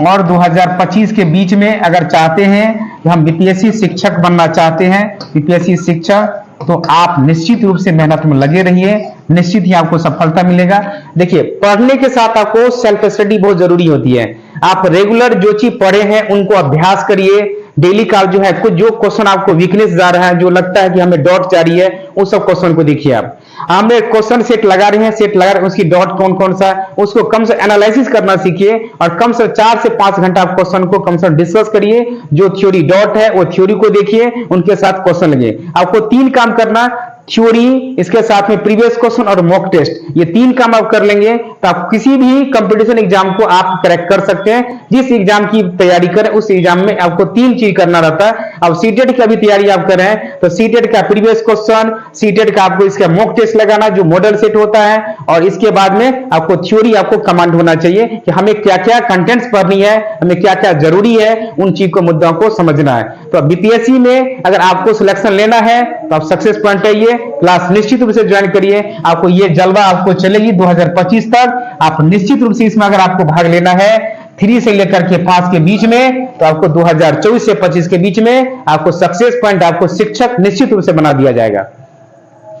और 2025 के बीच में अगर चाहते हैं कि हम बीपीएससी शिक्षक बनना चाहते हैं, बीपीएससी शिक्षक, तो आप निश्चित रूप से मेहनत में लगे रहिए, निश्चित ही आपको सफलता मिलेगा। देखिए पढ़ने के साथ आपको सेल्फ स्टडी बहुत जरूरी होती है। आप रेगुलर जो चीज पढ़े हैं उनको अभ्यास करिए। डेली का जो है कुछ जो क्वेश्चन आपको वीकनेस जा रहा है, जो लगता है कि हमें डॉट जा रही है, उस सब क्वेश्चन को देखिए। आप हमें क्वेश्चन सेट लगा रहे हैं, उसकी डॉट कौन कौन सा, उसको कम से एनालिसिस करना सीखिए और कम से 4 से 5 घंटा आप क्वेश्चन को कम से डिस्कस करिए। जो थ्योरी डॉट है वो थ्योरी को देखिए, उनके साथ क्वेश्चन लगे। आपको 3 काम करना, थ्योरी, इसके साथ में प्रीवियस क्वेश्चन और मॉक टेस्ट, ये 3 काम आप कर लेंगे तो आप किसी भी कंपटीशन एग्जाम को आप क्रैक कर सकते हैं। जिस एग्जाम की तैयारी करें उस एग्जाम में आपको 3 चीज करना रहता है। अब सीटेट की भी तैयारी आप कर रहे हैं तो सीटेट का प्रीवियस क्वेश्चन, सीटेट का आपको इसका मॉक टेस्ट लगाना जो मॉडल सेट होता है, और इसके बाद में आपको थ्योरी आपको कमांड होना चाहिए कि हमें क्या क्या कंटेंट्स पढ़नी है, हमें क्या क्या जरूरी है, उन चीज को मुद्दों को समझना है। तो बीपीएससी में अगर आपको सिलेक्शन लेना है तो आप सक्सेस पॉइंट आइए, क्लास निश्चित रूप से ज्वाइन करिए। आपको ये जलवा आपको चलेगी 2025 तक। आप निश्चित रूप से इसमें अगर आपको भाग लेना है 3 से लेकर के 5 के बीच में, तो आपको 2024 से 25 के बीच में आपको सक्सेस पॉइंट, आपको शिक्षक निश्चित रूप से बना दिया जाएगा।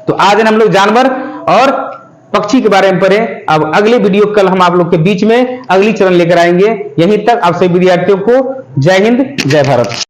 तो आज हम लोग जानवर और पक्षी के बारे में पढ़े। अब अगले वीडियो कल हम आप लोग के बीच में अगली चरण लेकर आएंगे। यहीं तक आप सभी विद्यार्थियों को जय हिंद, जय भारत।